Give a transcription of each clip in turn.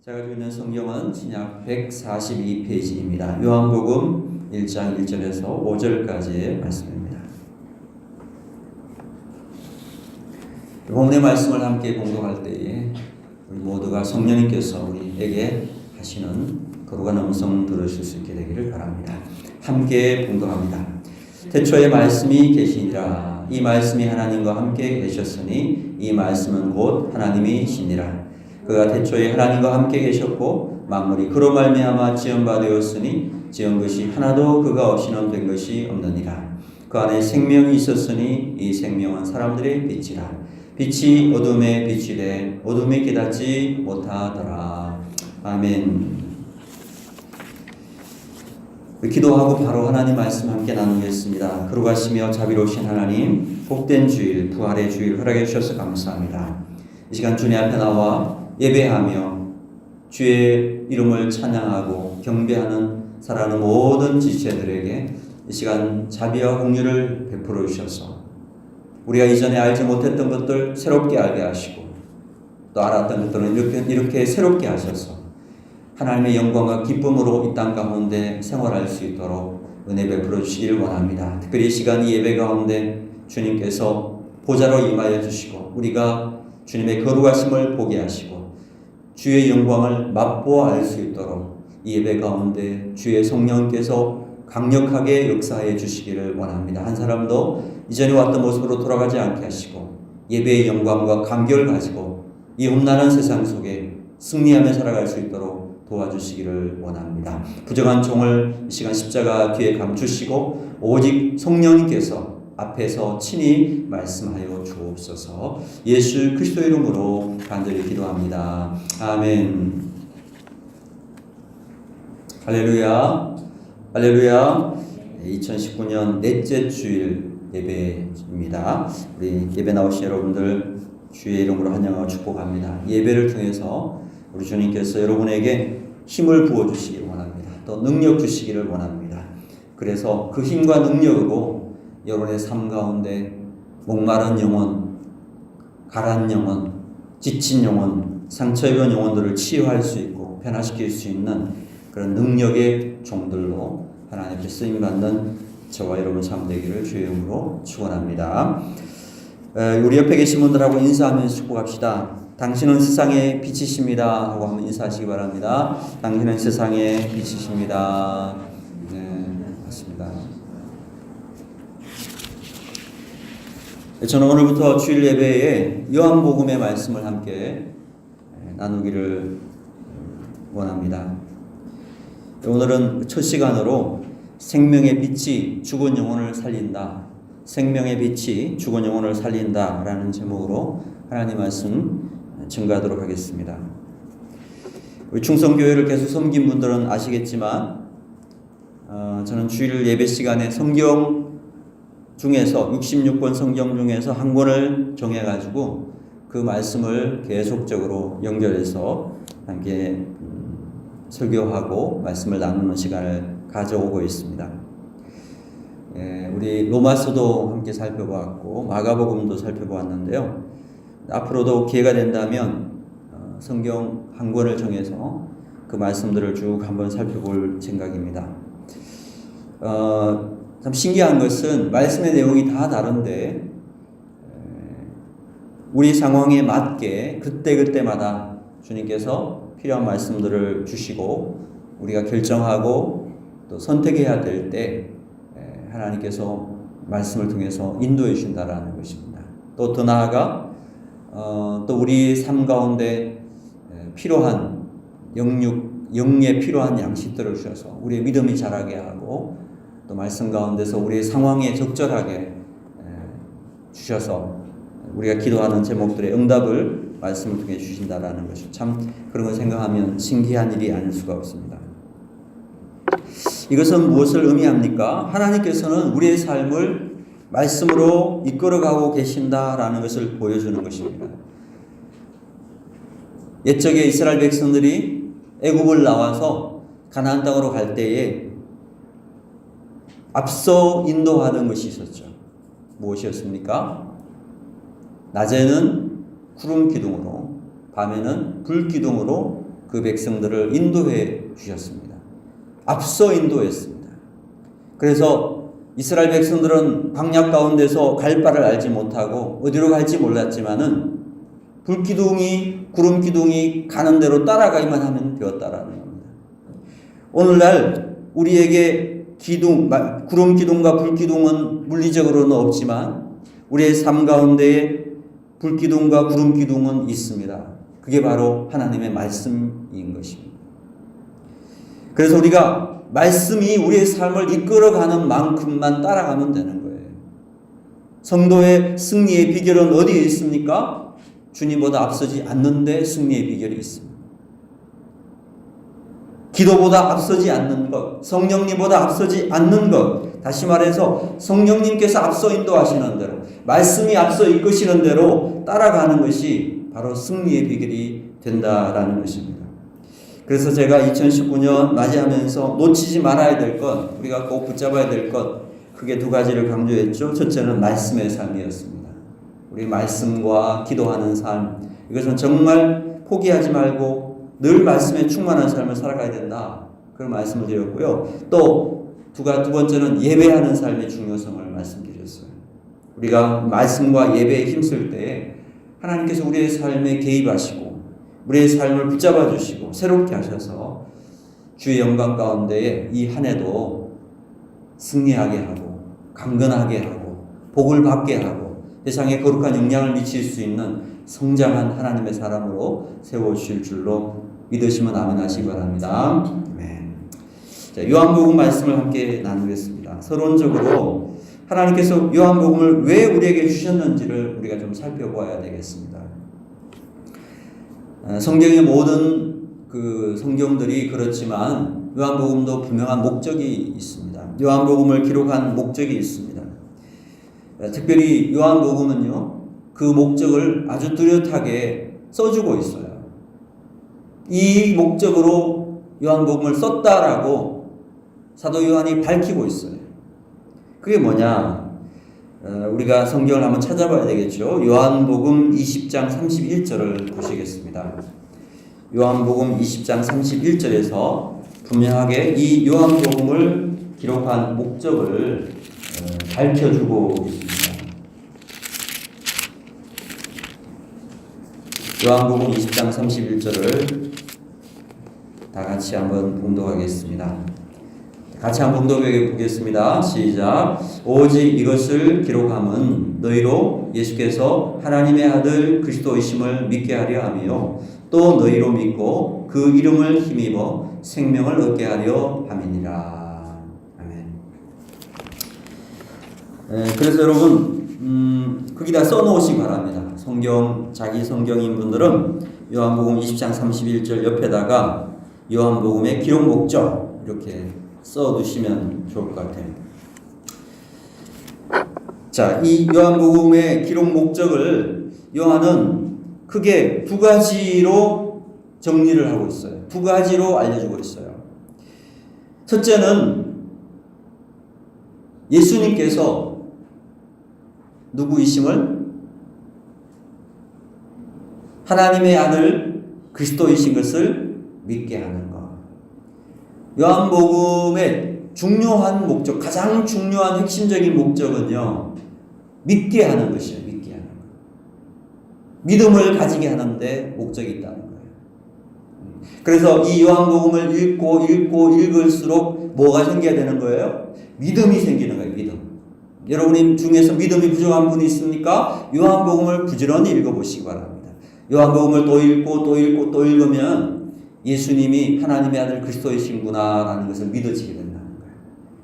제가 가지고 있는 성경은 신약 142페이지입니다. 요한복음 1장 1절에서 5절까지의 말씀입니다. 본문의 말씀을 함께 봉독할 때에 우리 모두가 성령님께서 우리에게 하시는 거룩한 음성 들으실 수 있게 되기를 바랍니다. 함께 봉독합니다. 태초에 말씀이 계시니라. 이 말씀이 하나님과 함께 계셨으니 이 말씀은 곧 하나님이시니라. 그가 태초에 하나님과 함께 계셨고 만물이 그로 말미암아 지은 바 되었으니 지은 것이 하나도 그가 없이는 된 것이 없느니라. 그 안에 생명이 있었으니 이 생명은 사람들의 빛이라. 빛이 어둠에 비치되 어둠이 깨닫지 못하더라. 아멘. 기도하고 바로 하나님 말씀 함께 나누겠습니다. 거룩하시며 자비로우신 하나님, 복된 주일, 부활의 주일 허락해 주셔서 감사합니다. 이 시간 주님 앞에 나와 예배하며 주의 이름을 찬양하고 경배하는 살아가는 모든 지체들에게 이 시간 자비와 공유를 베풀어 주셔서 우리가 이전에 알지 못했던 것들 새롭게 알게 하시고 또 알았던 것들은 이렇게 새롭게 하셔서 하나님의 영광과 기쁨으로 이 땅 가운데 생활할 수 있도록 은혜 베풀어 주시기를 원합니다. 특별히 이 시간 이 예배 가운데 주님께서 보좌로 임하여 주시고 우리가 주님의 거룩하심을 보게 하시고 주의 영광을 맛보아 알 수 있도록 이 예배 가운데 주의 성령께서 강력하게 역사해 주시기를 원합니다. 한 사람도 이전에 왔던 모습으로 돌아가지 않게 하시고 예배의 영광과 감격을 가지고 이 험난한 세상 속에 승리하며 살아갈 수 있도록 도와주시기를 원합니다. 부정한 종을 이 시간 십자가 뒤에 감추시고 오직 성령님께서 앞에서 친히 말씀하여 주옵소서. 예수 그리스도 이름으로 간절히 기도합니다. 아멘. 할렐루야. 할렐루야. 2019년 넷째 주일 예배입니다. 우리 예배 나오신 여러분들 주의 이름으로 환영하고 축복합니다. 예배를 통해서 우리 주님께서 여러분에게 힘을 부어주시기를 원합니다. 또 능력 주시기를 원합니다. 그래서 그 힘과 능력으로 여러분의 삶 가운데 목마른 영혼, 가란 영혼, 지친 영혼, 상처 입은 영혼들을 치유할 수 있고 변화시킬 수 있는 그런 능력의 종들로 하나님 앞에 쓰임받는 저와 여러분 참 되기를 주의 이름으로 축원합니다. 우리 옆에 계신 분들하고 인사하면서 축복합시다. 당신은 세상의 빛이십니다 하고 한번 인사하시기 바랍니다. 당신은 세상의 빛이십니다. 네, 맞습니다. 저는 오늘부터 주일 예배에 요한복음의 말씀을 함께 나누기를 원합니다. 오늘은 첫 시간으로 생명의 빛이 죽은 영혼을 살린다. 생명의 빛이 죽은 영혼을 살린다 라는 제목으로 하나님 말씀 증거하도록 하겠습니다. 우리 충성교회를 계속 섬긴 분들은 아시겠지만 저는 주일 예배 시간에 성경 중에서 66권 성경 중에서 한 권을 정해가지고 그 말씀을 계속적으로 연결해서 함께 설교하고 말씀을 나누는 시간을 가져오고 있습니다. 우리 로마서도 함께 살펴보았고 마가복음도 살펴보았는데요. 앞으로도 기회가 된다면 성경 한 권을 정해서 그 말씀들을 쭉 한번 살펴볼 생각입니다. 참 신기한 것은 말씀의 내용이 다 다른데 우리 상황에 맞게 그때그때마다 주님께서 필요한 말씀들을 주시고 우리가 결정하고 또 선택해야 될 때 하나님께서 말씀을 통해서 인도해 주신다라는 것입니다. 또 더 나아가 또 우리 삶 가운데 필요한 영에 필요한 양식들을 주셔서 우리의 믿음이 자라게 하고 또 말씀 가운데서 우리의 상황에 적절하게 주셔서 우리가 기도하는 제목들의 응답을 말씀을 통해 주신다라는 것이 참 그런 걸 생각하면 신기한 일이 아닐 수가 없습니다. 이것은 무엇을 의미합니까? 하나님께서는 우리의 삶을 말씀으로 이끌어가고 계신다라는 것을 보여주는 것입니다. 옛적에 이스라엘 백성들이 애굽을 나와서 가나안 땅으로 갈 때에 앞서 인도하는 것이 있었죠. 무엇이었습니까? 낮에는 구름 기둥으로 밤에는 불 기둥으로 그 백성들을 인도해 주셨습니다. 앞서 인도했습니다. 그래서 이스라엘 백성들은 광야 가운데서 갈 바를 알지 못하고 어디로 갈지 몰랐지만은 불기둥이 구름 기둥이 가는 대로 따라가기만 하면 되었다라는 겁니다. 오늘날 우리에게 구름 기둥과 불 기둥은 물리적으로는 없지만 우리의 삶 가운데에 불 기둥과 구름 기둥은 있습니다. 그게 바로 하나님의 말씀인 것입니다. 그래서 우리가 말씀이 우리의 삶을 이끌어가는 만큼만 따라가면 되는 거예요. 성도의 승리의 비결은 어디에 있습니까? 주님보다 앞서지 않는데 승리의 비결이 있습니다. 기도보다 앞서지 않는 것, 성령님보다 앞서지 않는 것, 다시 말해서 성령님께서 앞서 인도하시는 대로, 말씀이 앞서 이끄시는 대로 따라가는 것이 바로 승리의 비결이 된다라는 것입니다. 그래서 제가 2019년 맞이하면서 놓치지 말아야 될 것, 우리가 꼭 붙잡아야 될 것, 크게 두 가지를 강조했죠. 첫째는 말씀의 삶이었습니다. 우리 말씀과 기도하는 삶, 이것은 정말 포기하지 말고 늘 말씀에 충만한 삶을 살아가야 된다. 그런 말씀을 드렸고요. 또 두 번째는 예배하는 삶의 중요성을 말씀드렸어요. 우리가 말씀과 예배에 힘쓸 때 하나님께서 우리의 삶에 개입하시고 우리의 삶을 붙잡아 주시고 새롭게 하셔서 주의 영광 가운데에 이 한 해도 승리하게 하고 강건하게 하고 복을 받게 하고 세상에 거룩한 영향을 미칠 수 있는 성장한 하나님의 사람으로 세워주실 줄로 믿으시면 아멘 하시기 바랍니다. 아멘. 자, 요한복음 말씀을 함께 나누겠습니다. 서론적으로 하나님께서 요한복음을 왜 우리에게 주셨는지를 우리가 좀 살펴보아야 되겠습니다. 성경의 모든 그 성경들이 그렇지만 요한복음도 분명한 목적이 있습니다. 요한복음을 기록한 목적이 있습니다. 특별히 요한복음은요, 그 목적을 아주 뚜렷하게 써주고 있어요. 이 목적으로 요한복음을 썼다라고 사도 요한이 밝히고 있어요. 그게 뭐냐? 우리가 성경을 한번 찾아봐야 되겠죠. 요한복음 20장 31절을 보시겠습니다. 요한복음 20장 31절에서 분명하게 이 요한복음을 기록한 목적을 밝혀주고 있습니다. 요한복음 20장 31절을 다 같이 한번 봉독하겠습니다. 같이 한번 봉독해 보겠습니다. 시작. 오직 이것을 기록함은 너희로 예수께서 하나님의 아들 그리스도이심을 믿게 하려 하며 또 너희로 믿고 그 이름을 힘입어 생명을 얻게 하려 함이니라. 아멘. 그래서 여러분 거기다 써놓으시기 바랍니다. 자기 성경인 분들은 요한복음 20장 31절 옆에다가 요한복음의 기록 목적 이렇게 써두시면 좋을 것 같아요. 자, 이 요한복음의 기록 목적을 요한은 크게 두 가지로 정리를 하고 있어요. 두 가지로 알려주고 있어요. 첫째는 예수님께서 누구이심을 하나님의 아들 그리스도이신 것을 믿게 하는 것. 요한복음의 중요한 목적, 가장 중요한 핵심적인 목적은요, 믿게 하는 것이에요. 믿게 하는 것. 믿음을 가지게 하는데 목적이 있다는 거예요. 그래서 이 요한복음을 읽고 읽을수록 뭐가 생겨야 되는 거예요? 믿음이 생기는 거예요. 믿음. 여러분 중에서 믿음이 부족한 분이 있습니까? 요한복음을 부지런히 읽어보시기 바랍니다. 요한복음을 또 읽고 읽으면 예수님이 하나님의 아들 그리스도이신구나 라는 것을 믿어지게 된다는 거예요.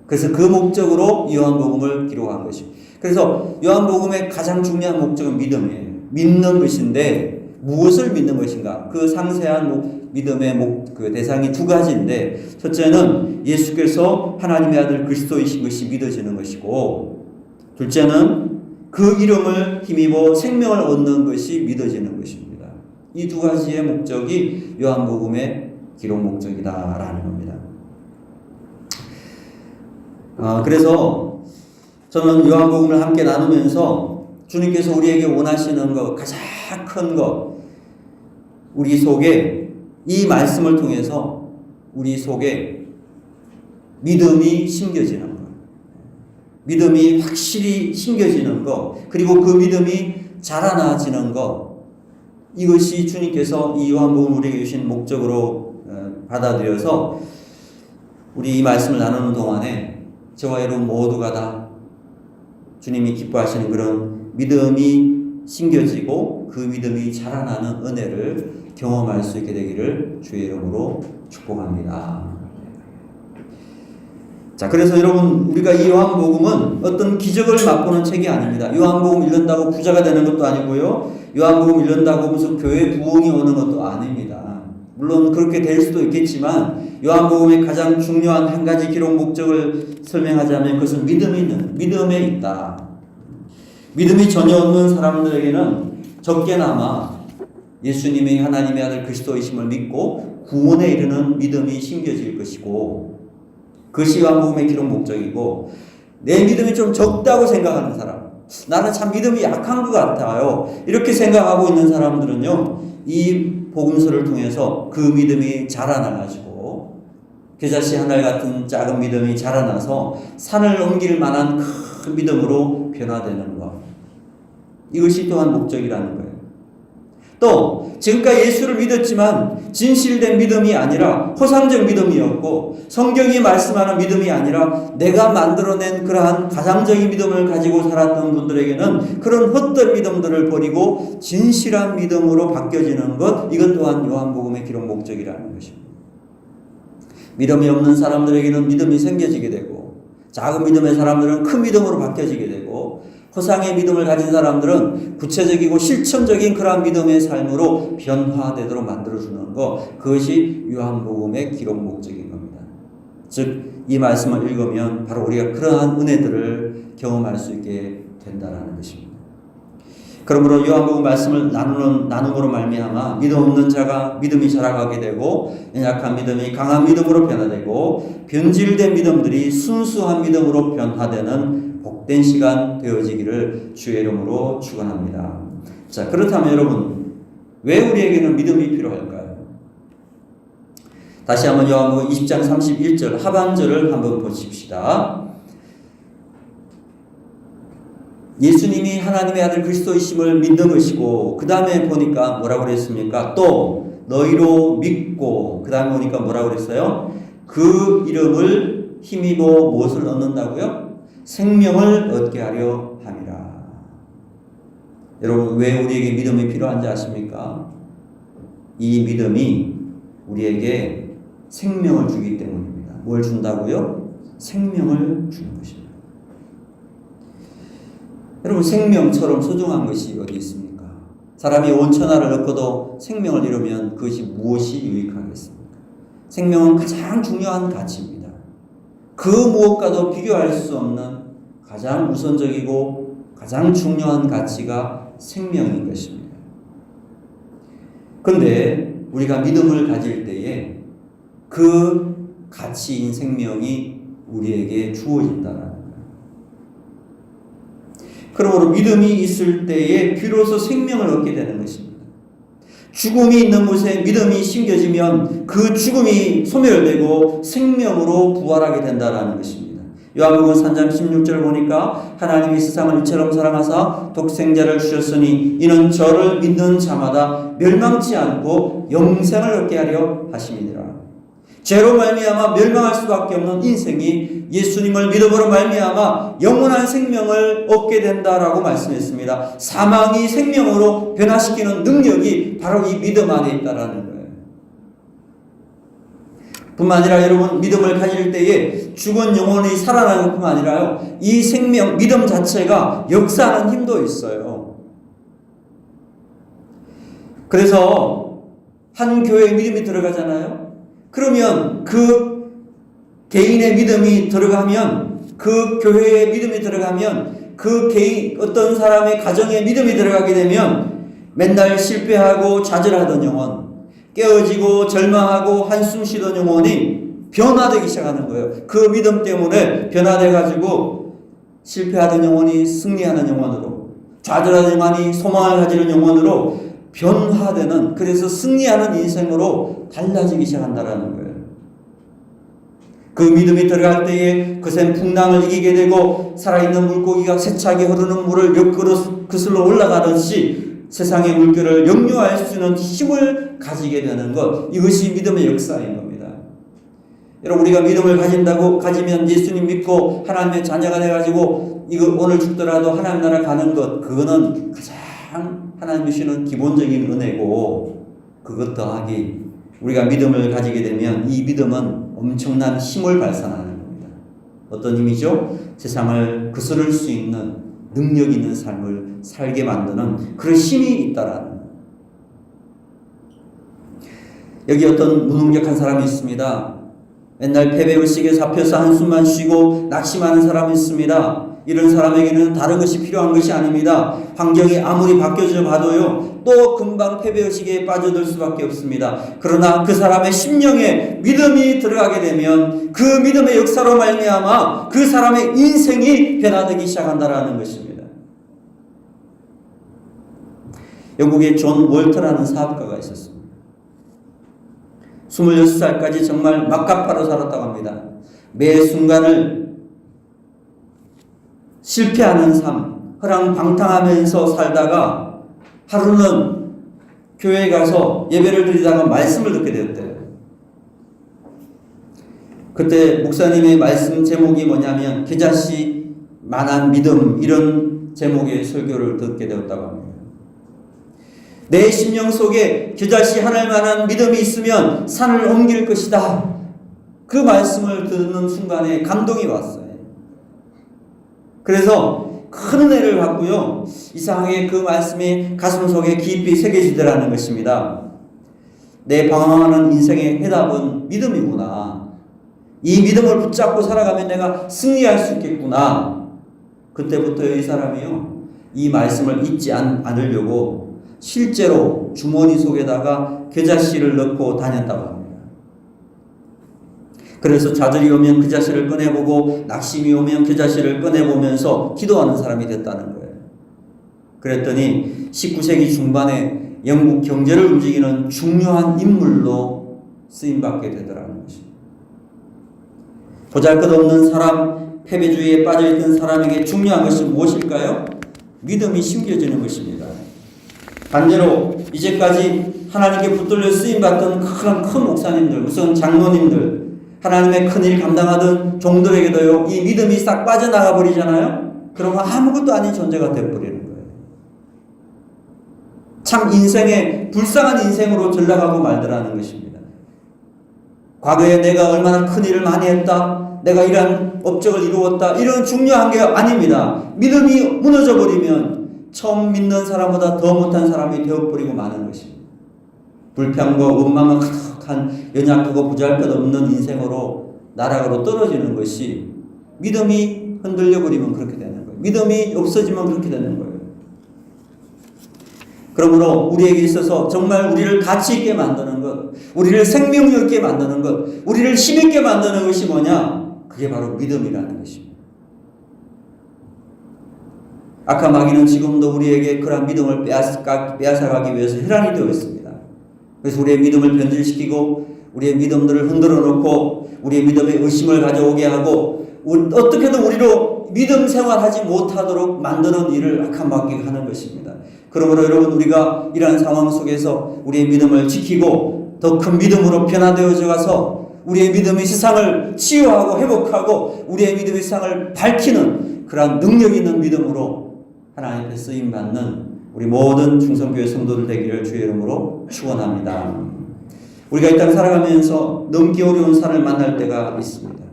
그래서 그 목적으로 요한복음을 기록한 것입니다. 그래서 요한복음의 가장 중요한 목적은 믿음이에요. 믿는 것인데 무엇을 믿는 것인가? 그 상세한 믿음의 그 대상이 두 가지인데, 첫째는 예수께서 하나님의 아들 그리스도이신 것이 믿어지는 것이고, 둘째는 그 이름을 힘입어 생명을 얻는 것이 믿어지는 것입니다. 이 두 가지의 목적이 요한복음의 기록 목적이다라는 겁니다. 그래서 저는 요한복음을 함께 나누면서 주님께서 우리에게 원하시는 것, 가장 큰 것, 우리 속에 이 말씀을 통해서 우리 속에 믿음이 심겨지는 것, 믿음이 확실히 심겨지는 것, 그리고 그 믿음이 자라나지는 것, 이것이 주님께서 이 요한복음 우리에게 주신 목적으로 받아들여서 우리 이 말씀을 나누는 동안에 저와 여러분 모두가 다 주님이 기뻐하시는 그런 믿음이 심겨지고 그 믿음이 자라나는 은혜를 경험할 수 있게 되기를 주의 이름으로 축복합니다. 자, 그래서 여러분, 우리가 이 요한복음은 어떤 기적을 맛보는 책이 아닙니다. 요한복음 읽는다고 부자가 되는 것도 아니고요. 요한복음 읽는다고 무슨 교회 부흥이 오는 것도 아닙니다. 물론 그렇게 될 수도 있겠지만 요한복음의 가장 중요한 한 가지 기록 목적을 설명하자면 그것은 믿음에 있다. 믿음이 전혀 없는 사람들에게는 적게나마 예수님이 하나님의 아들 그리스도이심을 믿고 구원에 이르는 믿음이 심겨질 것이고, 그것이 요한복음의 기록 목적이고, 내 믿음이 좀 적다고 생각하는 사람, 나는 참 믿음이 약한 것 같아요, 이렇게 생각하고 있는 사람들은요, 이 복음서를 통해서 그 믿음이 자라나가지고 겨자씨 하늘 같은 작은 믿음이 자라나서 산을 옮길 만한 큰 믿음으로 변화되는 것, 이것이 또한 목적이라는 거예요. 또 지금까지 예수를 믿었지만 진실된 믿음이 아니라 허상적 믿음이었고, 성경이 말씀하는 믿음이 아니라 내가 만들어낸 그러한 가상적인 믿음을 가지고 살았던 분들에게는 그런 헛된 믿음들을 버리고 진실한 믿음으로 바뀌어지는 것, 이것 또한 요한복음의 기록 목적이라는 것입니다. 믿음이 없는 사람들에게는 믿음이 생겨지게 되고, 작은 믿음의 사람들은 큰 믿음으로 바뀌어지게 되고, 허상의 믿음을 가진 사람들은 구체적이고 실천적인 그러한 믿음의 삶으로 변화되도록 만들어주는 것, 그것이 요한복음의 기록 목적인 겁니다. 즉, 이 말씀을 읽으면 바로 우리가 그러한 은혜들을 경험할 수 있게 된다는 것입니다. 그러므로 요한복음 말씀을 나눔으로 말미암아 믿음 없는 자가 믿음이 자라가게 되고, 연약한 믿음이 강한 믿음으로 변화되고, 변질된 믿음들이 순수한 믿음으로 변화되는 복된 시간 되어지기를 주의 이름으로 축원합니다. 자, 그렇다면 여러분, 왜 우리에게는 믿음이 필요할까요? 다시 한번 요한복음 20장 31절 하반절을 한번 보십시다. 예수님이 하나님의 아들 그리스도이심을 믿는 것이고, 그 다음에 보니까 뭐라고 그랬습니까? 또 너희로 믿고, 그 다음에 보니까 뭐라고 그랬어요? 그 이름을 힘입어 무엇을 얻는다고요? 생명을 얻게 하려 함이라. 여러분, 왜 우리에게 믿음이 필요한지 아십니까? 이 믿음이 우리에게 생명을 주기 때문입니다. 뭘 준다고요? 생명을 주는 것입니다. 여러분, 생명처럼 소중한 것이 어디 있습니까? 사람이 온 천하를 얻고도 생명을 잃으면 그것이 무엇이 유익하겠습니까? 생명은 가장 중요한 가치입니다. 그 무엇과도 비교할 수 없는 가장 우선적이고 가장 중요한 가치가 생명인 것입니다. 그런데 우리가 믿음을 가질 때에 그 가치인 생명이 우리에게 주어진다는 거예요. 그러므로 믿음이 있을 때에 비로소 생명을 얻게 되는 것입니다. 죽음이 있는 곳에 믿음이 심겨지면 그 죽음이 소멸되고 생명으로 부활하게 된다는 것입니다. 요한복음 3장 16절 보니까 하나님이 세상을 이처럼 사랑하사 독생자를 주셨으니 이는 저를 믿는 자마다 멸망치 않고 영생을 얻게 하려 하심이니라. 죄로 말미암아 멸망할 수밖에 없는 인생이 예수님을 믿음으로 말미암아 영원한 생명을 얻게 된다라고 말씀했습니다. 사망이 생명으로 변화시키는 능력이 바로 이 믿음 안에 있다라는 거예요. 뿐만 아니라 여러분, 믿음을 가질 때에 죽은 영혼이 살아나는 것뿐만 아니라요, 이 생명, 믿음 자체가 역사하는 힘도 있어요. 그래서 한 교회에 믿음이 들어가잖아요. 그러면 그 개인의 믿음이 들어가면, 그 교회의 믿음이 들어가면, 그 개인, 어떤 사람의 가정에 믿음이 들어가게 되면 맨날 실패하고 좌절하던 영혼, 깨어지고 절망하고 한숨 쉬던 영혼이 변화되기 시작하는 거예요. 그 믿음 때문에 변화돼가지고 실패하던 영혼이 승리하는 영혼으로, 좌절하던 영혼이 소망을 가지는 영혼으로 변화되는, 그래서 승리하는 인생으로 달라지기 시작한다라는 거예요. 그 믿음이 들어갈 때에 거센 풍랑을 이기게 되고 살아있는 물고기가 세차게 흐르는 물을 옆그릇 그슬러 올라가듯이 세상의 물결을 역류할 수 있는 힘을 가지게 되는 것, 이것이 믿음의 역사인 겁니다. 여러분, 우리가 믿음을 가지면 예수님 믿고 하나님의 자녀가 돼가지고 이거 오늘 죽더라도 하나님 나라 가는 것, 그거는 가장 하나님이 주시는 기본적인 은혜고, 그것 더하기 우리가 믿음을 가지게 되면 이 믿음은 엄청난 힘을 발산하는 겁니다. 어떤 힘이죠? 세상을 거스를 수 있는 능력 있는 삶을 살게 만드는 그런 힘이 있다라는 거예요. 여기 어떤 무능력한 사람이 있습니다. 맨날 패배의식에 잡혀서 한숨만 쉬고 낙심하는 사람이 있습니다. 이런 사람에게는 다른 것이 필요한 것이 아닙니다. 환경이 아무리 바뀌어져 봐도요, 또 금방 패배의식에 빠져들 수밖에 없습니다. 그러나 그 사람의 심령에 믿음이 들어가게 되면 그 믿음의 역사로 말미암아 그 사람의 인생이 변화되기 시작한다라는 것입니다. 영국에 존 월터라는 사업가가 있었습니다. 26살까지 정말 막가파로 살았다고 합니다. 매 순간을 실패하는 삶, 허랑방탕하면서 살다가 하루는 교회에 가서 예배를 드리다가 말씀을 듣게 되었대요. 그때 목사님의 말씀 제목이 뭐냐면 겨자씨 만한 믿음, 이런 제목의 설교를 듣게 되었다고 합니다. 내 심령 속에 겨자씨 하늘 만한 믿음이 있으면 산을 옮길 것이다. 그 말씀을 듣는 순간에 감동이 왔어요. 그래서 큰 은혜를 받고요, 이상하게 그 말씀이 가슴 속에 깊이 새겨지더라는 것입니다. 내 방황하는 인생의 해답은 믿음이구나. 이 믿음을 붙잡고 살아가면 내가 승리할 수 있겠구나. 그때부터 이 사람이요, 이 말씀을 잊지 않으려고 실제로 주머니 속에다가 겨자씨를 넣고 다녔다고 합니다. 그래서 좌절이 오면 겨자씨를 꺼내보고 낙심이 오면 겨자씨를 꺼내보면서 기도하는 사람이 됐다는 거예요. 그랬더니 19세기 중반에 영국 경제를 움직이는 중요한 인물로 쓰임받게 되더라는 것입니다. 보잘것없는 사람, 패배주의에 빠져있던 사람에게 중요한 것이 무엇일까요? 믿음이 심겨지는 것입니다. 반대로 이제까지 하나님께 붙들려 쓰임받던 큰 목사님들, 무슨 장로님들, 하나님의 큰일 감당하던 종들에게도요, 이 믿음이 싹 빠져나가 버리잖아요. 그러면 아무것도 아닌 존재가 되어버리는 거예요. 참 인생의 불쌍한 인생으로 전락하고 말더라는 것입니다. 과거에 내가 얼마나 큰일을 많이 했다, 내가 이러한 업적을 이루었다, 이런 중요한 게 아닙니다. 믿음이 무너져 버리면 처음 믿는 사람보다 더 못한 사람이 되어버리고 마는 것입니다. 불평과 원망을 가득한 연약하고 보잘것없는 인생으로 나락으로 떨어지는 것이, 믿음이 흔들려 버리면 그렇게 되는 거예요. 믿음이 없어지면 그렇게 되는 거예요. 그러므로 우리에게 있어서 정말 우리를 가치 있게 만드는 것, 우리를 생명력 있게 만드는 것, 우리를 힘있게 만드는 것이 뭐냐? 그게 바로 믿음이라는 것입니다. 악한 마귀는 지금도 우리에게 그런 믿음을 빼앗아가기 위해서 혈안이 되어 있습니다. 그래서 우리의 믿음을 변질시키고 우리의 믿음들을 흔들어 놓고 우리의 믿음에 의심을 가져오게 하고 어떻게든 우리로 믿음 생활하지 못하도록 만드는 일을 악한 마귀가 하는 것입니다. 그러므로 여러분, 우리가 이러한 상황 속에서 우리의 믿음을 지키고 더 큰 믿음으로 변화되어져 가서 우리의 믿음이 세상을 치유하고 회복하고 우리의 믿음이 세상을 밝히는 그러한 능력 있는 믿음으로 하나님 앞에 쓰임받는 우리 모든 충성교회 성도들 되기를 주의 이름으로 축원합니다. 우리가 이 땅 살아가면서 넘기 어려운 산을 만날 때가 있습니다.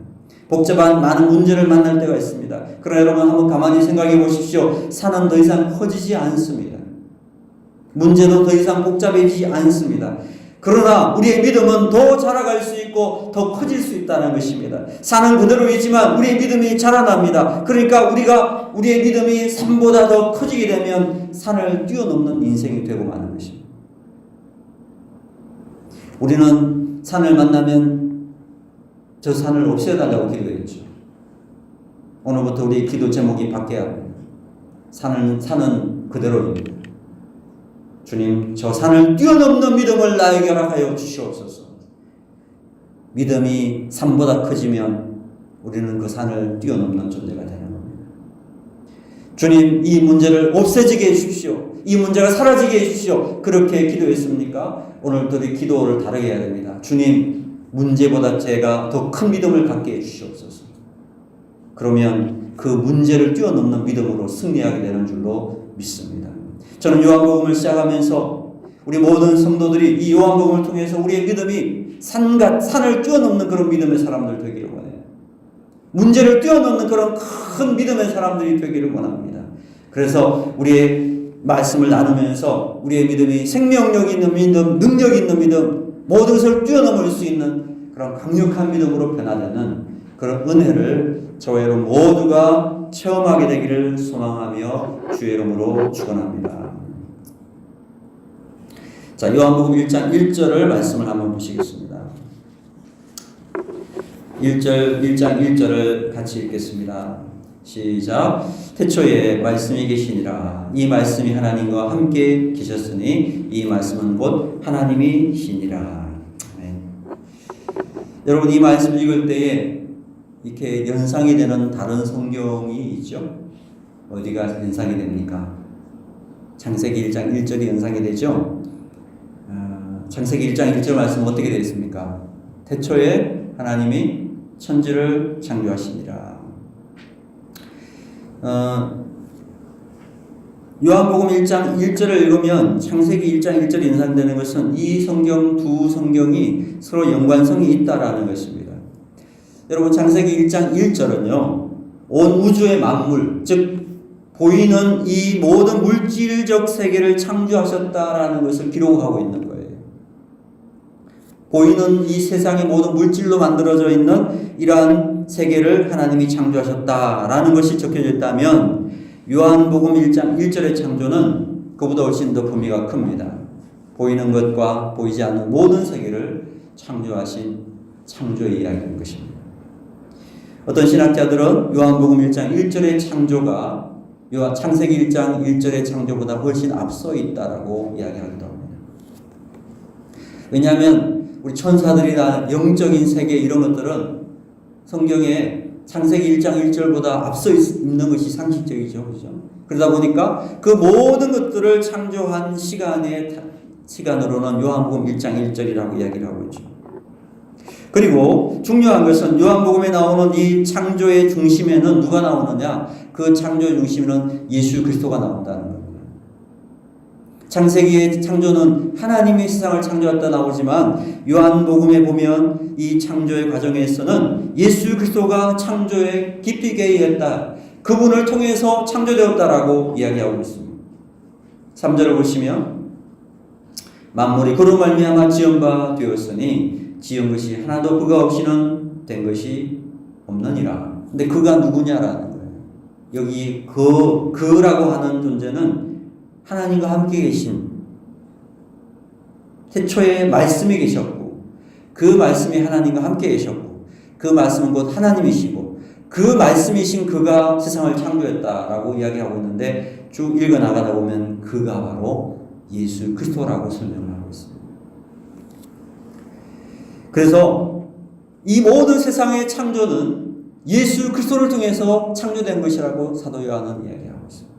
복잡한 많은 문제를 만날 때가 있습니다. 그러나 여러분, 한번 가만히 생각해 보십시오. 산은 더 이상 커지지 않습니다. 문제도 더 이상 복잡해지지 않습니다. 그러나 우리의 믿음은 더 자라갈 수 있고 더 커질 수 있다는 것입니다. 산은 그대로 있지만 우리의 믿음이 자라납니다. 그러니까 우리의 믿음이 산보다 더 커지게 되면 산을 뛰어넘는 인생이 되고 마는 것입니다. 우리는 산을 만나면 저 산을 없애달라고 기도했죠. 오늘부터 우리의 기도 제목이 바뀌어야 합니다. 산은 그대로입니다. 주님, 저 산을 뛰어넘는 믿음을 나에게 허락하여 주시옵소서. 믿음이 산보다 커지면 우리는 그 산을 뛰어넘는 존재가 되는 겁니다. 주님, 이 문제를 없애지게 해주십시오. 이 문제가 사라지게 해주십시오. 그렇게 기도했습니까? 오늘도 우리 기도를 다르게 해야 됩니다. 주님, 문제보다 제가 더 큰 믿음을 갖게 해주시옵소서. 그러면 그 문제를 뛰어넘는 믿음으로 승리하게 되는 줄로 믿습니다. 저는 요한복음을 시작하면서 우리 모든 성도들이 이 요한복음을 통해서 우리의 믿음이 산을 뛰어넘는 그런 믿음의 사람들 되기를 원해요. 문제를 뛰어넘는 그런 큰 믿음의 사람들이 되기를 원합니다. 그래서 우리의 말씀을 나누면서 우리의 믿음이 생명력 있는 믿음, 능력 있는 믿음, 모든 것을 뛰어넘을 수 있는 그런 강력한 믿음으로 변화되는 그런 은혜를 저와 여러분 모두가 체험하게 되기를 소망하며 주의 이름으로 축원합니다. 자, 요한복음 1장 1절을 말씀을 한번 보시겠습니다. 1장 1절을 같이 읽겠습니다. 시작. 태초에 말씀이 계시니라. 이 말씀이 하나님과 함께 계셨으니 이 말씀은 곧 하나님이시니라. 아멘. 여러분, 이 말씀을 읽을 때에 이렇게 연상이 되는 다른 성경이 있죠? 어디가 연상이 됩니까? 창세기 1장 1절이 연상이 되죠? 창세기 1장 1절 말씀은 어떻게 되어 있습니까? 태초에 하나님이 천지를 창조하시니라. 요한복음 1장 1절을 읽으면 창세기 1장 1절이 연상되는 것은 이 성경 두 성경이 서로 연관성이 있다라는 것입니다. 여러분, 창세기 1장 1절은요, 온 우주의 만물, 즉 보이는 이 모든 물질적 세계를 창조하셨다라는 것을 기록하고 있는 거예요. 보이는 이 세상의 모든 물질로 만들어져 있는 이러한 세계를 하나님이 창조하셨다라는 것이 적혀져 있다면 요한복음 1장 1절의 창조는 그보다 훨씬 더 범위가 큽니다. 보이는 것과 보이지 않는 모든 세계를 창조하신 창조의 이야기인 것입니다. 어떤 신학자들은 요한복음 1장 1절의 창조가 창세기 1장 1절의 창조보다 훨씬 앞서 있다라고 이야기하기도 합니다. 왜냐하면 우리 천사들이나 영적인 세계 이런 것들은 성경에 창세기 1장 1절보다 앞서 있는 것이 상식적이죠. 그죠? 그러다 보니까 그 모든 것들을 창조한 시간으로는 요한복음 1장 1절이라고 이야기를 하고 있죠. 그리고 중요한 것은 요한복음에 나오는 이 창조의 중심에는 누가 나오느냐? 그 창조의 중심에는 예수 그리스도가 나온다는 겁니다. 창세기의 창조는 하나님이 세상을 창조했다 나오지만 요한복음에 보면 이 창조의 과정에서는 예수 그리스도가 창조에 깊이 개입했다. 그분을 통해서 창조되었다라고 이야기하고 있습니다. 3절을 보시면 만물이 그로 말미암아 지은 바 되었으니 지은 것이 하나도 그가 없이는 된 것이 없느니라. 근데 그가 누구냐라는 거예요. 여기 그라고 하는 존재는 하나님과 함께 계신 태초에 말씀이 계셨고 그 말씀이 하나님과 함께 계셨고 그 말씀은 곧 하나님이시고 그 말씀이신 그가 세상을 창조했다라고 이야기하고 있는데 쭉 읽어나가다 보면 그가 바로 예수 그리스도라고 설명을 하고 있습니다. 그래서 이 모든 세상의 창조는 예수 그리스도를 통해서 창조된 것이라고 사도 요한은 이야기하고 있습니다.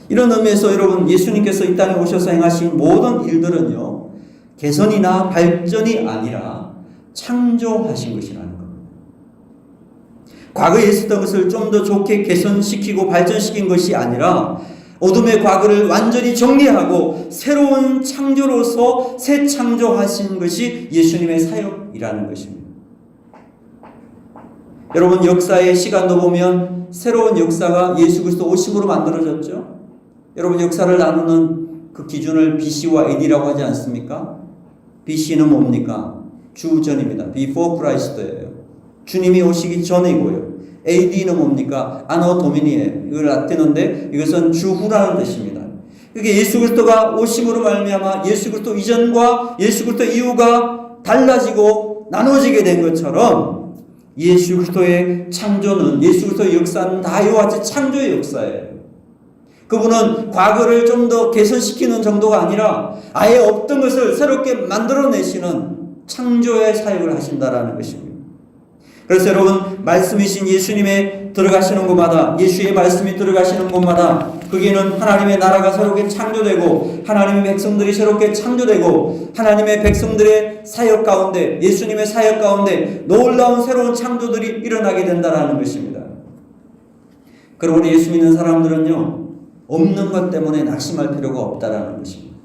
이런 의미에서 여러분, 예수님께서 이 땅에 오셔서 행하신 모든 일들은요, 개선이나 발전이 아니라 창조하신 것이라는 겁니다. 과거에 있었던 것을 좀 더 좋게 개선시키고 발전시킨 것이 아니라 어둠의 과거를 완전히 정리하고 새로운 창조로서 새 창조하신 것이 예수님의 사역이라는 것입니다. 여러분, 역사의 시간도 보면 새로운 역사가 예수 그리스도 오심으로 만들어졌죠. 여러분, 역사를 나누는 그 기준을 BC와 AD라고 하지 않습니까? BC는 뭡니까? 주 전입니다. Before Christ예요. 주님이 오시기 전이고요. AD는 뭡니까? Anno Domini예요. 이걸 라틴어인데 이것은 주후라는 뜻입니다. 그게 예수 그리스도가 오심으로 말미암아 예수 그리스도 이전과 예수 그리스도 이후가 달라지고 나눠지게 된 것처럼 예수 그리스도의 창조는 예수 그리스도의 역사는 다 이와 같이 창조의 역사예요. 그분은 과거를 좀 더 개선시키는 정도가 아니라 아예 없던 것을 새롭게 만들어내시는 창조의 사역을 하신다라는 것입니다. 그래서 여러분, 말씀이신 예수님의 들어가시는 곳마다, 예수의 말씀이 들어가시는 곳마다 거기에는 하나님의 나라가 새롭게 창조되고 하나님의 백성들이 새롭게 창조되고 하나님의 백성들의 사역 가운데, 예수님의 사역 가운데 놀라운 새로운 창조들이 일어나게 된다는 것입니다. 그리고 우리 예수 믿는 사람들은요, 없는 것 때문에 낙심할 필요가 없다라는 것입니다.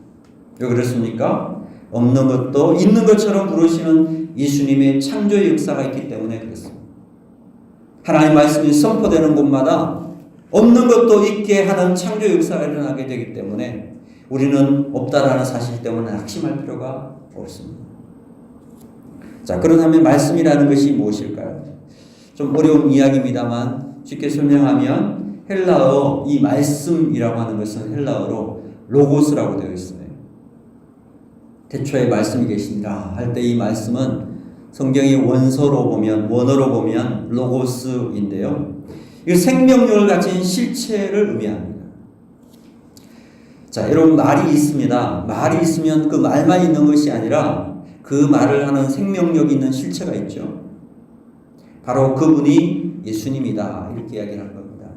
왜 그렇습니까? 없는 것도 있는 것처럼 부르시는 예수님의 창조의 역사가 있기 때문에 그렇습니다. 하나님 말씀이 선포되는 곳마다 없는 것도 있게 하는 창조 역사가 일어나게 되기 때문에 우리는 없다라는 사실 때문에 낙심할 필요가 없습니다. 자, 그렇다면 말씀이라는 것이 무엇일까요? 좀 어려운 이야기입니다만 쉽게 설명하면 헬라어, 이 말씀이라고 하는 것은 헬라어로 로고스라고 되어 있어요. 태초에 말씀이 계시니라 할 때 이 말씀은 성경의 원어로 보면 로고스인데요. 이 생명력을 가진 실체를 의미합니다. 자, 여러분, 말이 있습니다. 말이 있으면 그 말만 있는 것이 아니라 그 말을 하는 생명력 있는 실체가 있죠. 바로 그분이 예수님이다, 이렇게 이야기를 한 겁니다.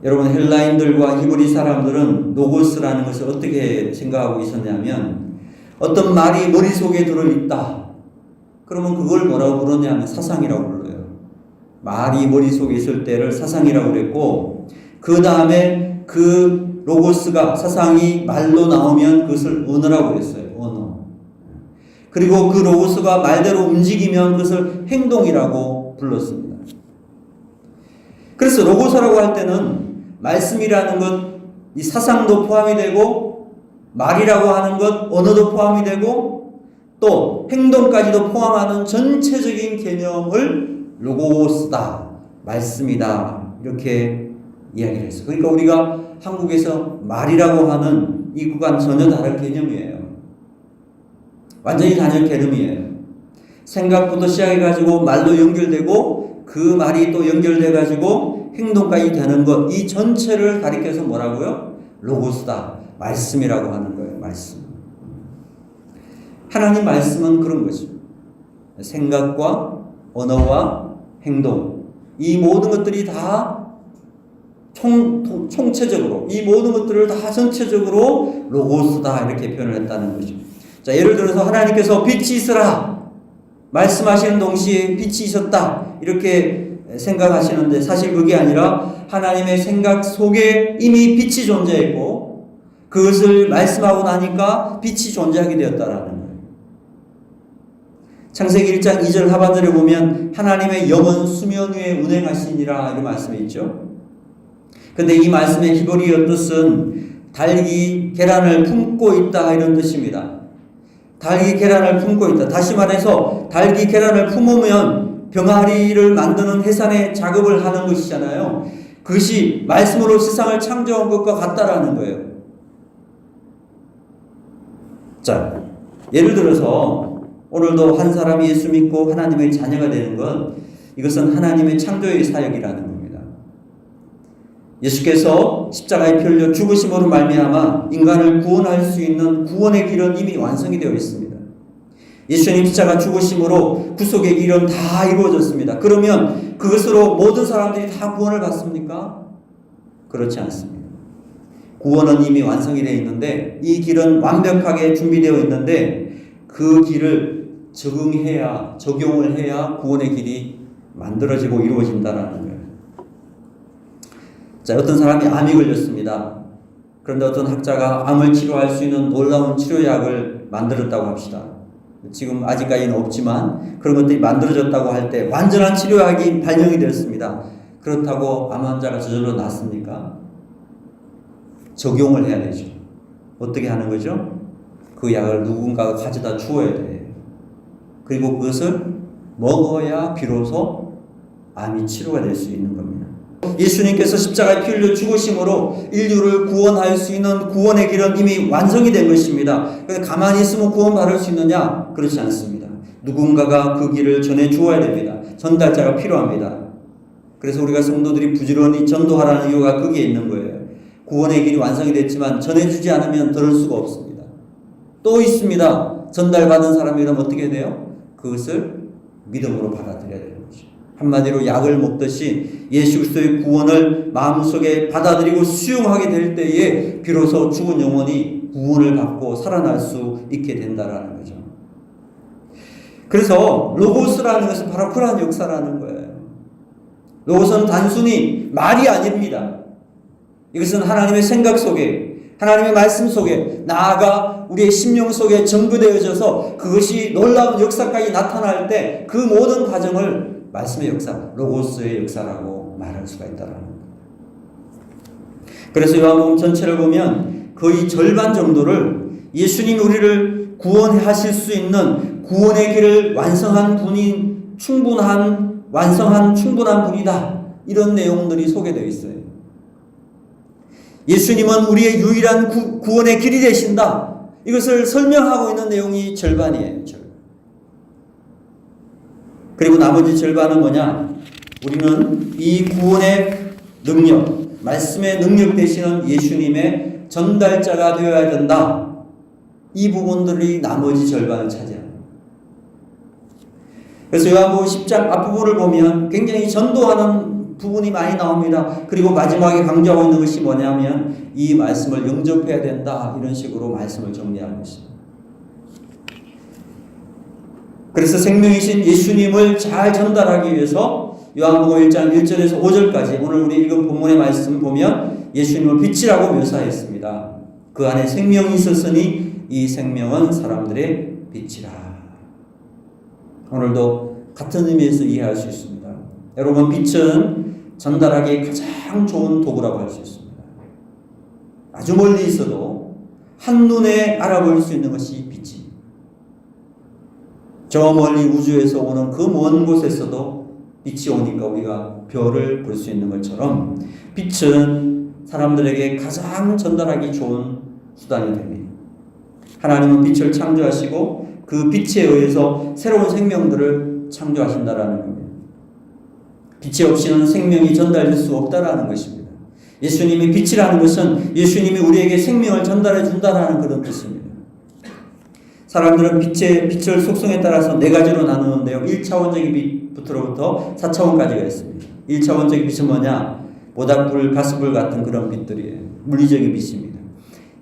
여러분, 헬라인들과 히브리 사람들은 로고스라는 것을 어떻게 생각하고 있었냐면, 어떤 말이 머릿속에 들어있다, 그러면 그걸 뭐라고 부르냐면 사상이라고 불러요. 말이 머릿속에 있을 때를 사상이라고 그랬고, 그 다음에 그 로고스가, 사상이 말로 나오면 그것을 언어라고 그랬어요. 언어. 그리고 그 로고스가 말대로 움직이면 그것을 행동이라고 불렀습니다. 그래서 로고스라고 할 때는 말씀이라는 것, 이 사상도 포함이 되고 말이라고 하는 것, 언어도 포함이 되고 또 행동까지도 포함하는 전체적인 개념을 로고스다, 말씀이다, 이렇게 이야기를 했어요. 그러니까 우리가 한국에서 말이라고 하는 이 구간 전혀 다른 개념이에요. 완전히 다른 개념이에요. 생각부터 시작해가지고 말로 연결되고 그 말이 또 연결돼가지고 행동까지 되는 것, 이 전체를 가리켜서 뭐라고요? 로고스다, 말씀이라고 하는 거예요. 말씀. 하나님 말씀은 그런 거죠. 생각과 언어와 행동, 이 모든 것들이 다 총체적으로, 이 모든 것들을 다 전체적으로 로고스다, 이렇게 표현을 했다는 거죠. 자, 예를 들어서 하나님께서 빛이 있으라 말씀하시는 동시에 빛이 있었다, 이렇게 생각하시는데 사실 그게 아니라 하나님의 생각 속에 이미 빛이 존재했고 그것을 말씀하고 나니까 빛이 존재하게 되었다라는 거예요. 창세기 1장 2절 하반절에 보면 하나님의 영은 수면 위에 운행하시니라, 이런 말씀이 있죠. 근데 이 말씀의 히브리어 뜻은 닭이 계란을 품고 있다, 이런 뜻입니다. 닭이 계란을 품고 있다. 다시 말해서 닭이 계란을 품으면 병아리를 만드는 해산의 작업을 하는 것이잖아요. 그것이 말씀으로 세상을 창조한 것과 같다라는 거예요. 자, 예를 들어서 오늘도 한 사람이 예수 믿고 하나님의 자녀가 되는 것, 이것은 하나님의 창조의 사역이라는 겁니다. 예수께서 십자가에 피 흘려 죽으심으로 말미암아 인간을 구원할 수 있는 구원의 길은 이미 완성이 되어 있습니다. 예수님 십자가 죽으심으로 구속의 길은 다 이루어졌습니다. 그러면 그것으로 모든 사람들이 다 구원을 받습니까? 그렇지 않습니다. 구원은 이미 완성이 되어 있는데 이 길은 완벽하게 준비되어 있는데 그 길을 적용을 해야 구원의 길이 만들어지고 이루어진다라는 거예요. 자, 어떤 사람이 암이 걸렸습니다. 그런데 어떤 학자가 암을 치료할 수 있는 놀라운 치료약을 만들었다고 합시다. 지금 아직까지는 없지만 그런 것들이 만들어졌다고 할 때 완전한 치료약이 발명이 되었습니다. 그렇다고 암 환자가 저절로 낫습니까? 적용을 해야 되죠. 어떻게 하는 거죠? 그 약을 누군가가 가져다 주어야 돼요. 그리고 그것을 먹어야 비로소 암이 치료가 될 수 있는 겁니다. 예수님께서 십자가에 피 흘려 죽으심으로 인류를 구원할 수 있는 구원의 길은 이미 완성이 된 것입니다. 그래서 가만히 있으면 구원받을 수 있느냐? 그렇지 않습니다. 누군가가 그 길을 전해 주어야 됩니다. 전달자가 필요합니다. 그래서 우리가 성도들이 부지런히 전도하라는 이유가 거기에 있는 거예요. 구원의 길이 완성이 됐지만 전해주지 않으면 들을 수가 없습니다. 또 있습니다. 전달받은 사람이 그럼 어떻게 돼요? 그것을 믿음으로 받아들여야 되는 거죠. 한마디로 약을 먹듯이 예수 그리스도의 구원을 마음속에 받아들이고 수용하게 될 때에 비로소 죽은 영혼이 구원을 받고 살아날 수 있게 된다라는 거죠. 그래서 로고스라는 것은 바로 그러한 역사라는 거예요. 로고스는 단순히 말이 아닙니다. 이것은 하나님의 생각 속에, 하나님의 말씀 속에, 나아가 우리의 심령 속에 전부되어져서 그것이 놀라운 역사까지 나타날 때 그 모든 과정을 말씀의 역사, 로고스의 역사라고 말할 수가 있다는 거예요. 그래서 요한복음 전체를 보면 거의 절반 정도를 예수님이 우리를 구원하실 수 있는 구원의 길을 완성한 분인 충분한 분이다. 이런 내용들이 소개되어 있어요. 예수님은 우리의 유일한 구원의 길이 되신다. 이것을 설명하고 있는 내용이 절반이에요. 그리고 나머지 절반은 뭐냐? 우리는 이 구원의 능력, 말씀의 능력 되시는 예수님의 전달자가 되어야 된다. 이 부분들이 나머지 절반을 차지합니다. 그래서 요한복음 10장 앞부분을 보면 굉장히 전도하는 부분이 많이 나옵니다. 그리고 마지막에 강조하고 있는 것이 뭐냐면 이 말씀을 영접해야 된다. 이런 식으로 말씀을 정리하고 있습니다. 그래서 생명이신 예수님을 잘 전달하기 위해서 요한복음 1장 1절에서 5절까지 오늘 우리 읽은 본문의 말씀 보면 예수님을 빛이라고 묘사했습니다. 그 안에 생명이 있었으니 이 생명은 사람들의 빛이라. 오늘도 같은 의미에서 이해할 수 있습니다. 여러분, 빛은 전달하기에 가장 좋은 도구라고 할 수 있습니다. 아주 멀리 있어도 한눈에 알아볼 수 있는 것이 빛이. 저 멀리 우주에서 오는 그 먼 곳에서도 빛이 오니까 우리가 별을 볼 수 있는 것처럼 빛은 사람들에게 가장 전달하기 좋은 수단이 됩니다. 하나님은 빛을 창조하시고 그 빛에 의해서 새로운 생명들을 창조하신다라는 겁니다. 빛이 없이는 생명이 전달될 수 없다라는 것입니다. 예수님이 빛이라는 것은 예수님이 우리에게 생명을 전달해 준다라는 그런 뜻입니다. 사람들은 빛을 속성에 따라서 네 가지로 나누는데요. 1차원적인 빛부터로부터 4차원까지가 있습니다. 1차원적인 빛은 뭐냐? 모닥불, 가스불 같은 그런 빛들이에요. 물리적인 빛입니다.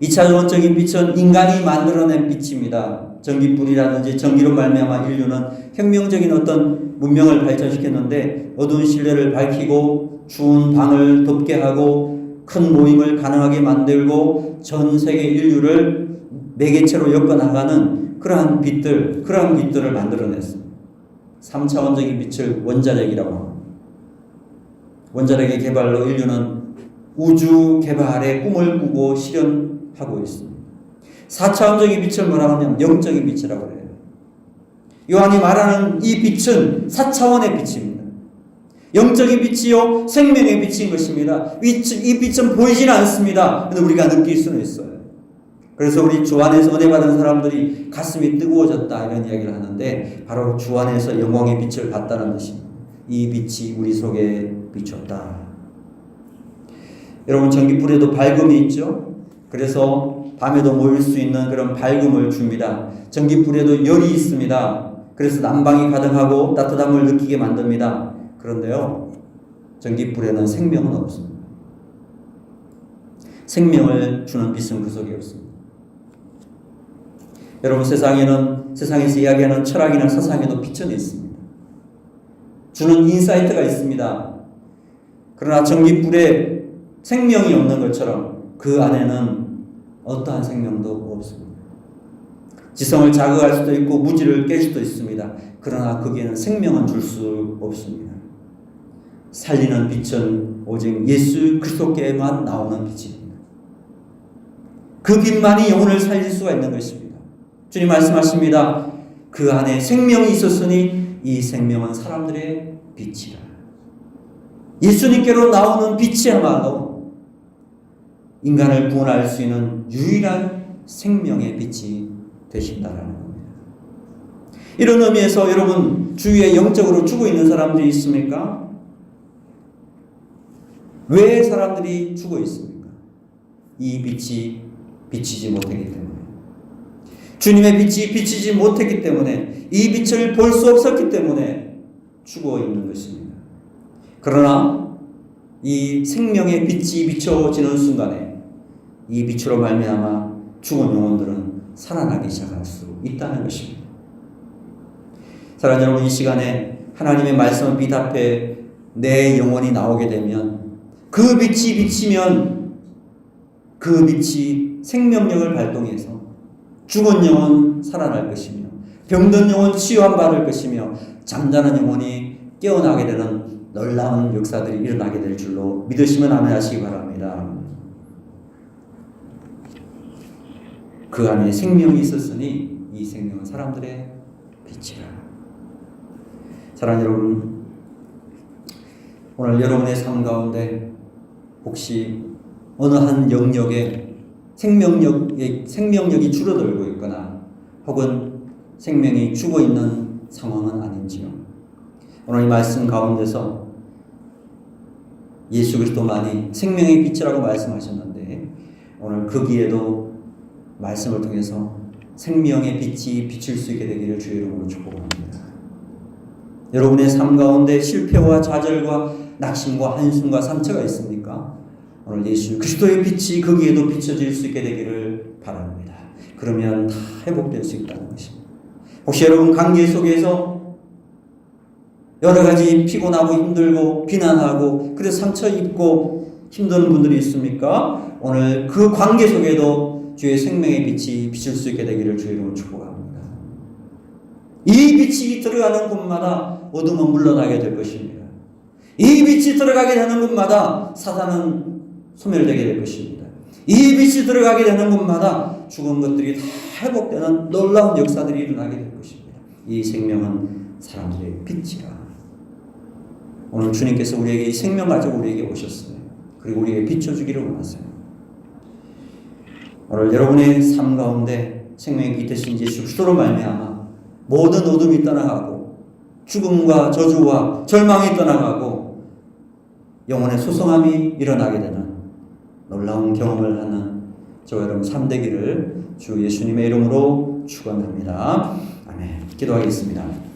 2차원적인 빛은 인간이 만들어낸 빛입니다. 전기불이라든지 전기로 말미암아 인류는 혁명적인 어떤 문명을 발전시켰는데 어두운 실내를 밝히고 추운 방을 덥게 하고 큰 모임을 가능하게 만들고 전 세계 인류를 매개체로 엮어나가는 그러한 빛들을 만들어냈습니다. 3차원적인 빛을 원자력이라고 합니다. 원자력의 개발로 인류는 우주 개발의 꿈을 꾸고 실현하고 있습니다. 4차원적인 빛을 뭐라고 하냐면 영적인 빛이라고 해요. 요한이 말하는 이 빛은 4차원의 빛입니다. 영적인 빛이요 생명의 빛인 것입니다. 이 빛은 보이지는 않습니다. 그런데 우리가 느낄 수는 있어요. 그래서 우리 주 안에서 은혜 받은 사람들이 가슴이 뜨거워졌다 이런 이야기를 하는데 바로 주 안에서 영광의 빛을 봤다는 뜻입니다. 이 빛이 우리 속에 비쳤다. 여러분, 전기불에도 밝음이 있죠. 그래서 밤에도 모일 수 있는 그런 밝음을 줍니다. 전기불에도 열이 있습니다. 그래서 난방이 가능하고 따뜻함을 느끼게 만듭니다. 그런데요, 전기불에는 생명은 없습니다. 생명을 주는 빛은 그 속에 없습니다. 여러분, 세상에서 이야기하는 철학이나 사상에도 빛은 있습니다. 주는 인사이트가 있습니다. 그러나 전기불에 생명이 없는 것처럼 그 안에는 어떠한 생명도 없습니다. 지성을 자극할 수도 있고 무지를 깰 수도 있습니다. 그러나 거기에는 생명은 줄 수 없습니다. 살리는 빛은 오직 예수 그리스도께만 나오는 빛입니다. 그 빛만이 영혼을 살릴 수가 있는 것입니다. 주님 말씀하십니다. 그 안에 생명이 있었으니 이 생명은 사람들의 빛이라. 예수님께로 나오는 빛이야말로 인간을 구원할 수 있는 유일한 생명의 빛이 되신다라는 겁니다. 이런 의미에서 여러분 주위에 영적으로 죽어 있는 사람들이 있습니까? 왜 사람들이 죽어 있습니까? 이 빛이 비치지 못했기 때문에. 주님의 빛이 비치지 못했기 때문에, 이 빛을 볼 수 없었기 때문에 죽어 있는 것입니다. 그러나 이 생명의 빛이 비춰지는 순간에 이 빛으로 말미암아 죽은 영혼들은 살아나기 시작할 수 있다는 것입니다. 사랑하는 여러분, 이 시간에 하나님의 말씀을 빛 앞에 내 영혼이 나오게 되면, 그 빛이 비치면 그 빛이 생명력을 발동해서 죽은 영혼 살아날 것이며, 병든 영혼 치유함 받을 것이며, 잠자는 영혼이 깨어나게 되는 놀라운 역사들이 일어나게 될 줄로 믿으시면 아멘하시기 바랍니다. 그 안에 생명이 있었으니 이 생명은 사람들의 빛이라. 사랑하는 여러분, 오늘 여러분의 삶 가운데 혹시 어느 한 영역에 생명력이 줄어들고 있거나 혹은 생명이 죽어 있는 상황은 아닌지요? 오늘 이 말씀 가운데서 예수 그리스도만이 생명의 빛이라고 말씀하셨는데, 오늘 거기에도 말씀을 통해서 생명의 빛이 비칠 수 있게 되기를 주의 이름으로 축복합니다. 여러분의 삶 가운데 실패와 좌절과 낙심과 한숨과 상처가 있습니까? 오늘 예수 그리스도의 빛이 거기에도 비춰질 수 있게 되기를 바랍니다. 그러면 다 회복될 수 있다는 것입니다. 혹시 여러분 관계 속에서 여러 가지 피곤하고 힘들고 비난하고 그래서 상처 입고 힘든 분들이 있습니까? 오늘 그 관계 속에도 주의 생명의 빛이 비칠 수 있게 되기를 주의 이름으로 축복합니다. 이 빛이 들어가는 곳마다 어둠은 물러나게 될 것입니다. 이 빛이 들어가게 되는 곳마다 사단은 소멸되게 될 것입니다. 이 빛이 들어가게 되는 곳마다 죽은 것들이 다 회복되는 놀라운 역사들이 일어나게 될 것입니다. 이 생명은 사람들의 빛이라. 오늘 주님께서 우리에게 이 생명 가지고 우리에게 오셨어요. 그리고 우리에게 비춰주기를 원하세요. 오늘 여러분의 삶 가운데 생명의 빛 되신 예수 그리스도로 말미암아 모든 어둠이 떠나가고 죽음과 저주와 절망이 떠나가고 영혼의 소성함이 일어나게 되는 놀라운 경험을 하는 저와 여러분 삶 되기를 주 예수님의 이름으로 축원합니다. 아멘. 기도하겠습니다.